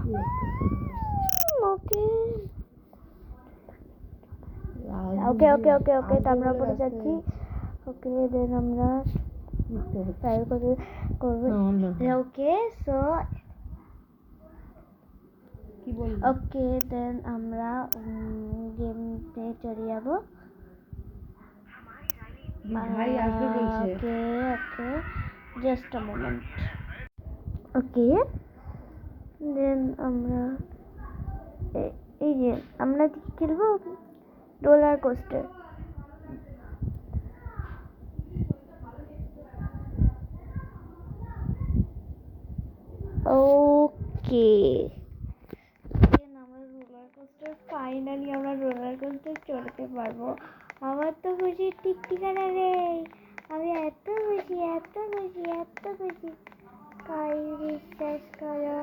ওকে ওকে ওকে ওকে ওকে তো আমরা পরে যাচ্ছি। ওকে দেন আমরা ট্রাই করবো। ওকে সো ওকে দেন আমরা গেমে চলে যাবো। ওকে ওকে জাস্ট আ মোমেন্ট। ওকে দেন আমরা এই যে আমরা খেলবো রোলার কোস্টার। ওকে আমরা রোলার কোস্টার ফাইনালি আমরা রোলার কোস্টার চড়তে পারবো। আমার তো খুশি ঠিক ঠিকানা নেই। আমি এত খুশি এত খুশি এত খুশি কাই বিশ্বাস করো।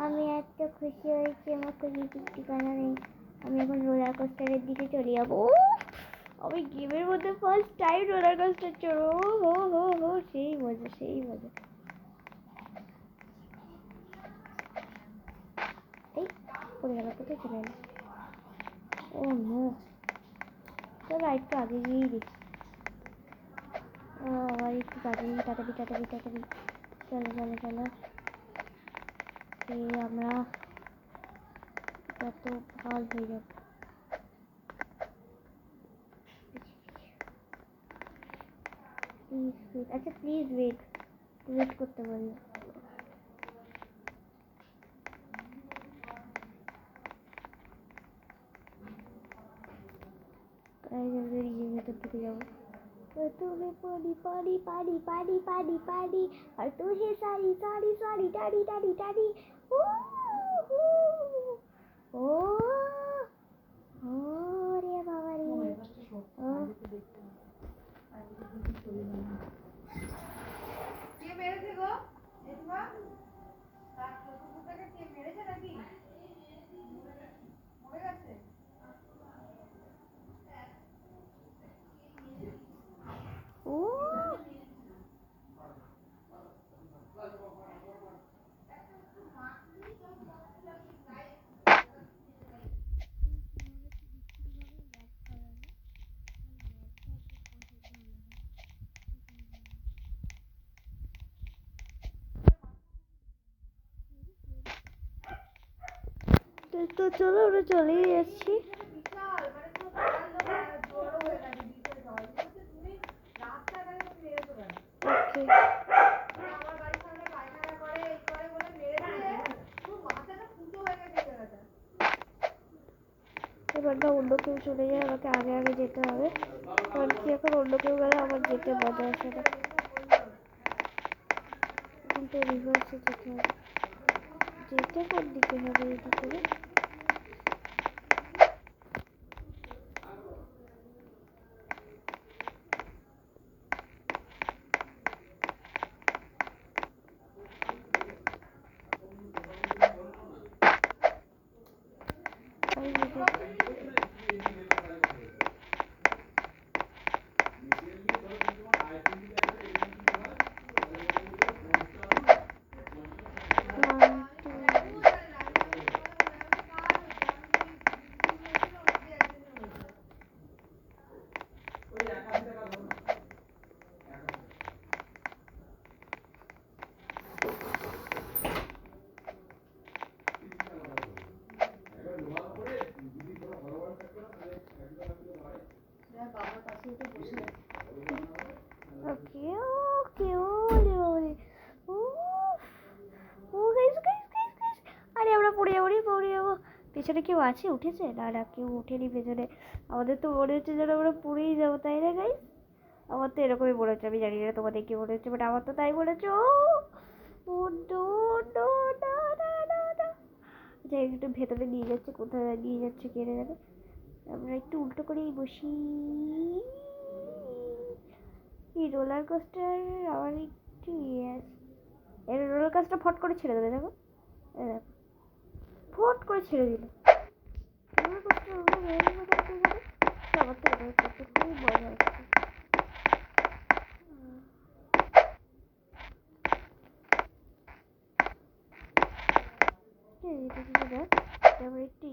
আমি এত খুশি হয়েছি আমার খুশি ঠিক ঠিকানা নেই। আমি এখন রোলার কোস্টারের দিকে চলে যাবো। আমি গেমের মধ্যে ফার্স্ট টাইম রোলার কোস্টার চড়বো। হো হো হো সেই মজা সেই মজা। এই পড়ে গেল কোথায় চলে গেল? ও নো চলো একটু আগে গিয়েই দেখি। আবার একটু তাড়াতাড়ি তাড়াতাড়ি তাড়াতাড়ি তাড়াতাড়ি চলো চলো চলো। আমরা যত ভাল হয়ে যাবে। Please wait. আচ্ছা প্লিজ ওয়েট ওয়েট করতে বলি। ভেতর ঢুকে যাবো। तुम्हें पानी पानी पानी पानी पानी पानी और तुझे सारी सारी सारी डाडी डाडी डाडी। ओ रे बाबा रे। কে মেরেছে গো? এসমা তার কুকুরটাকে কে মেরেছে নাকি? মরে গেছে? ও তো চলো আমরা চলেই যাচ্ছি। এবার না অন্য কেউ চলে যায়, আমাকে আগে আগে যেতে হবে, কারণ কি এখন অন্য কেউ গেলে আমার যেতে মজা আসে না। কিন্তু রিভার্সে যেতে হবে। যেতে কোন দিকে হবে এদিকে? পেছনে কেউ আছে? উঠেছে? না না কেউ উঠেনি পেছনে। আমাদের তো মনে হচ্ছে যেন আমরা পুরেই যাবো, তাই না গাইস? আমার তো এরকমই মনে হচ্ছে। আমি জানি না তোমাদের কি মনে হচ্ছে, বাট আমার তো তাই মনে হচ্ছে। একটু ভেতরে নিয়ে যাচ্ছে, কোথায় নিয়ে যাচ্ছে কে জানে। আমরা একটু উল্টো করেই বসি। এই রোলার কোস্টার আমার একটু এর রোলার কোস্টার ফট করে ছেড়ে দেবে। দেখো ফট করে ছেড়ে দিল। রোলার কোস্টার আমার তো রোলার কোস্টার খুব মজা হচ্ছে। কিছু কিছু দেখ, তারপর একটু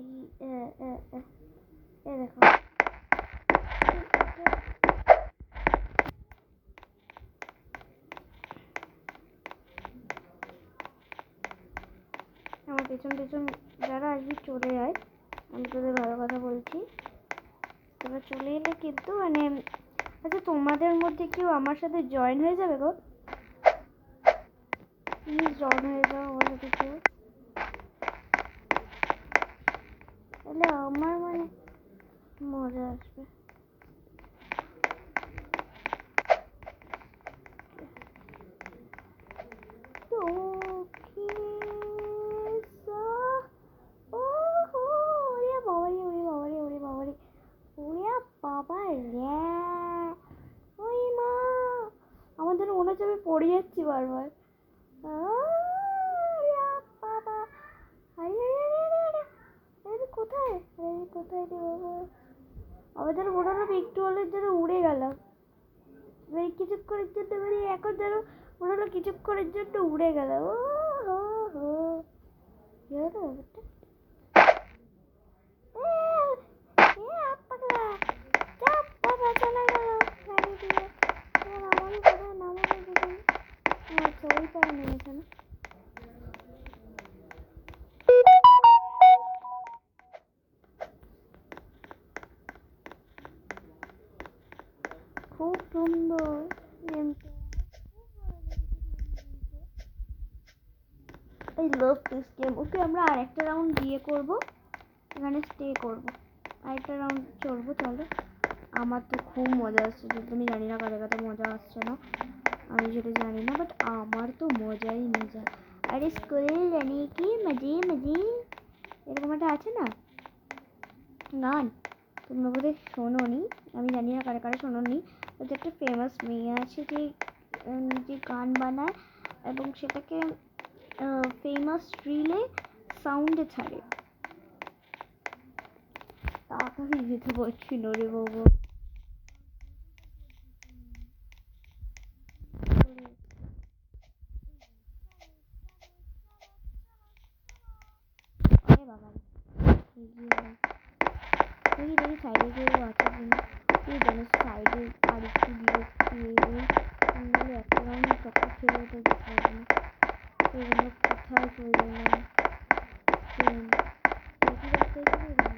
দেখো আমার পেছন পেছন যারা আসবি চলে যায়, আমি তোদের ভালো কথা বলছি। তোরা চলে এলে কিন্তু মানে, আচ্ছা তোমাদের মধ্যে কেউ আমার সাথে জয়েন হয়ে যাবে গো, প্লিজ জয়েন হয়ে যাও আমার সাথে কেউ, তাহলে আমার মানে মজা আসবে। আমাদের মনে হচ্ছে আমি পড়ে যাচ্ছি বারবার। কোথায় কোথায় রে বাবা, আমাদের মনে হলো একটু হলের জন্য উড়ে গেলাম, কিছুক্ষণের জন্য মানে এখন যেন মনে হলো কিছুক্ষণের জন্য উড়ে গেলাম। ও হো হো, কি হলো ব্যাপারটা? খুব সুন্দর গেমটা, আই লাভ দিস গেম। ওকে আমরা আরেকটা রাউন্ড দিয়ে করবো, এখানে স্টে করবো, আরেকটা রাউন্ড চলবো চলো। আমার তো খুব মজা আসছে, যেহেতু আমি জানি না কাদের কাছে মজা আসছে না, আমি সেটা জানি না, বাট আমার তো মজাই মজা। আরে স্কুলে জানি কি মজে মজে, এরকম একটা আছে না গান, তোমরা বোধহয় শোনোনি, আমি জানি না কারা কারা শোনোনি। ওদের একটা ফেমাস মেয়ে আছে যে নিজে গান বানায় এবং সেটাকে ফেমাস রিলে সাউন্ডে ছাড়ে। তাড়াতাড়ি যেতে পারছি না রে বাবা, আরে বাবা দেখি দেখি সাইডে কেউ আছে কিনা, তুই জানিস সাইডে আর একটু বিরক্তি নাহলে একটা রাউন্ড চক্কর খেলে ওটা যেতে পারবো না, এই জন্য কোথায় চলে গেলাম। দেখি রাস্তায় চলে গেলাম,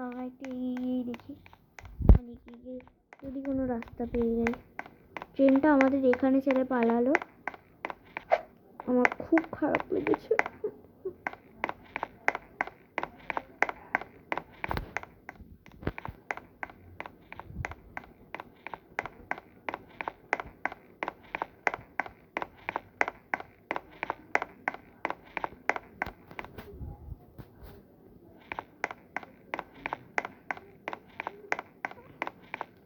আমরা একটু এই দেখি মানে কি যে যদি কোনো রাস্তা পেয়ে যাই। ট্রেনটা আমাদের এখানে ছেড়ে পালালো, আমার খুব খারাপ লেগেছে।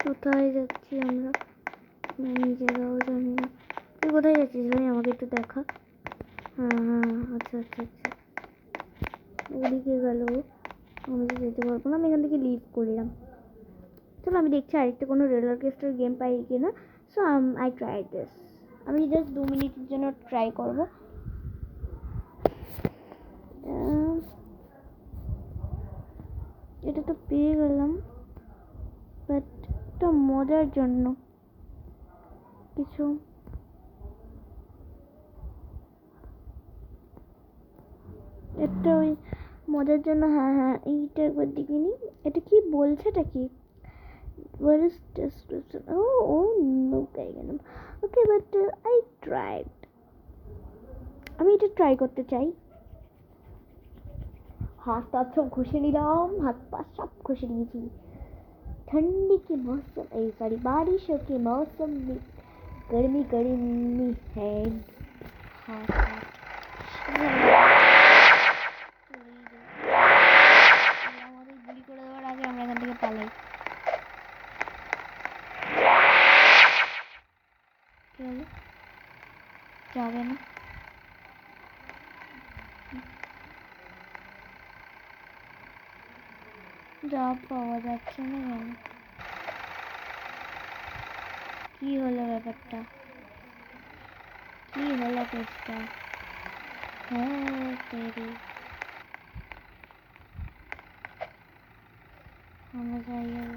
কোথায় যাচ্ছি আমরা, নিজেরাও জানি না। তুই কোথায় যাচ্ছিস ভাই, আমাকে একটু দেখা। হ্যাঁ হ্যাঁ, আচ্ছা আচ্ছা আচ্ছা, ওদিকে গেল, আমি তো যেতে পারবো না, আমি এখান থেকে লিভ করলাম। চলো আমি দেখছি আরেকটা কোনো রোলার কোস্টার গেম পাই কিনা। সো আই ট্রাই দিস, আমি জাস্ট 2 মিনিটের জন্য ট্রাই করবো। এটা তো পেয়ে গেলাম, বাট একটা মজার জন্য কিছু একটা ওই মজার জন্য, হ্যাঁ হ্যাঁ এইটা একবার দিকে নি, এটা কি বলছে, এটা কি what is description, oh no পেয়ে গেলাম। ওকে বাট আই ট্রাইড, আমি এটা ট্রাই করতে চাই। हाथ तो सब घुसे निलाम, हाथ पास सब घुसे निजी। ठंडी के मौसम सॉरी बारिशों के मौसम में गर्मी गर्मी है। हाथ আমাদের গুলি করে দেওয়ার আগে আমরা এখান থেকে পালাই। যাবে না, যা পাওয়া যাচ্ছে না কেন, কি হলো ব্যাপারটা, কি হলো কেসটা? হ্যাঁ তেরি আমরা যাই যাবো।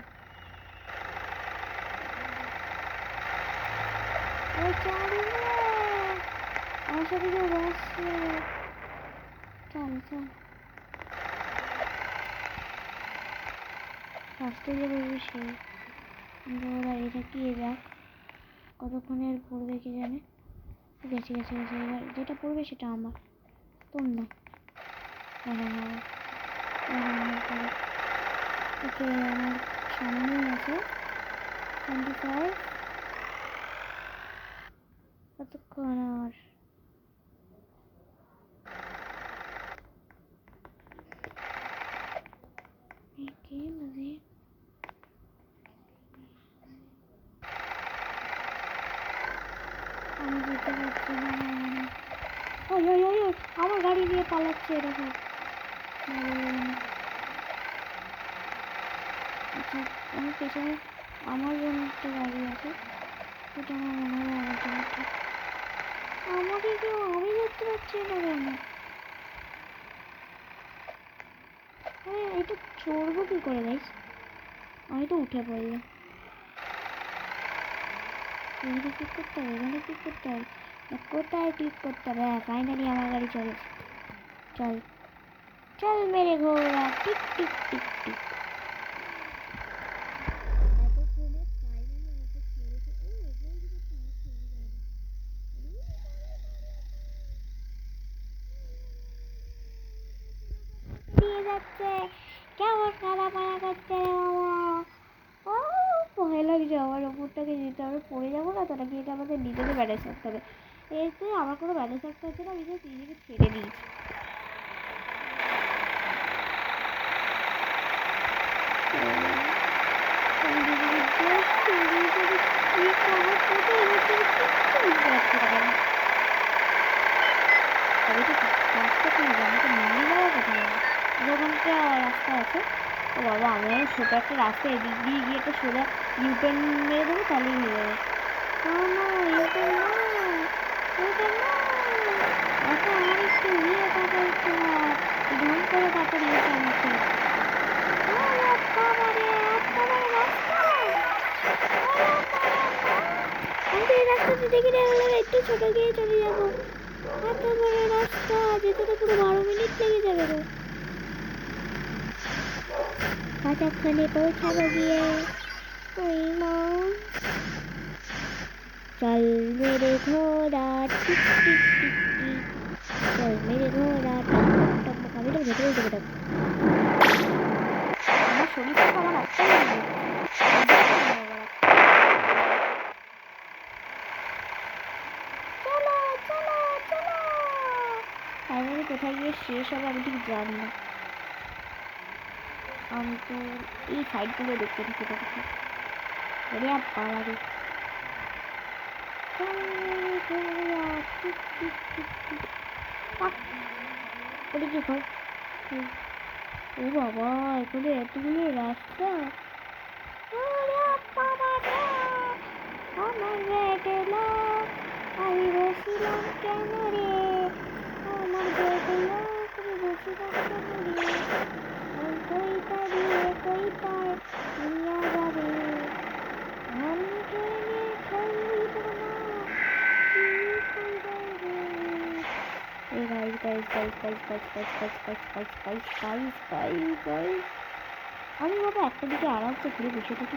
আমার সাথে কেউ বসছে, চল চল ফার্স্টে যে বলবি সেই দাঁড়িয়ে থাকি, দেখ কতক্ষণের পড়বে কে জানে। গেছে গেছে গেছে, এবার যেটা পড়বে সেটা আমার, তোর না। ওকে আমার সামনেই আছে 25। কতক্ষণ আর কে বাজে? আমি যেতে পারছি না। ওই ওই ওই ওই আমার গাড়ি দিয়ে পালাচ্ছে এরকম। আচ্ছা আমার পেছনে আমার জন্য একটা গাড়ি আছে, সেটা আমার মনে হয় আমার জন্য ঠিক। আমাকে কেউ, আমি ধরতে পারছি না কেন? এটা চড়বো কি করে গাইস? আমি তো উঠে পড়লাম। এখানে ক্লিক করতে হবে, এখানে ক্লিক করতে হবে, কোথায় ক্লিক করতে হবে? হ্যাঁ ফাইনালি আমার গাড়ি চলেছে। চল চল মেরে ঘোড়া, টিক টিক টিক টিক। দিয়ে যাচ্ছে কেমন কাদা পানা করছে রে বাবা। ভয় লাগছে আমার, ওপরটাকে যেতে হবে, পড়ে যাবো না তো নাকি? এটা আমাদের নিজেদের ব্যালেন্স রাখতে হবে। এতে আমার কোনো ব্যালেন্স রাখতে হচ্ছে না, আমি জাস্ট নিজেকে ছেড়ে দিয়েছি। ওখানটা রাস্তা আছে, ও বাবা আমি ছোট একটা রাস্তা এদিক দিয়ে গিয়ে একটা সোজা ইউটার্ন মেরে দেবো, তাহলেই হয়ে যাবে। আমার একটু ইয়ে টাকা একটু ঢং করে তাড়াতাড়ি ইউটার্ন আছে। আমি তো এই রাস্তাটা দেখে একটু ছোট গিয়ে চলে যাবো। এত বড় রাস্তা, যেতে তো পুরো 12 মিনিট লেগে যাবে গো। কতক্ষণে পৌঁছাবো গিয়ে? ওই মা চল মেরে ঘোড়া টিক টিক টিক টিক, চল মেরে ঘোড়া টক টক টক। আমি তো ভেতরে ঢুকে থাকবো, আমার শরীর থেকে আমার একটাই চলো চলো চলো। ফাইনালি কোথায় গিয়ে শেষ হবে আমি ঠিক জানি না। আমি তো এই সাইডগুলো দেখতে থাকি দেখি। ওরে বাবা রে, ওটা কি ঘর? ও বাবা এখানে এতগুলো রাস্তা। আমার বেডেলা আমি বসিলাম কেন রে, আমার বেডেলা আমি বসিলাম কেন রে, ওই কইটা দিয়ে কইটায় নিয়ে যাবে, আমি ট্রেনে চলব না। Hey guys. আমি বাবা একটা দিকে আরামসে ঘুরে বসে থাকি।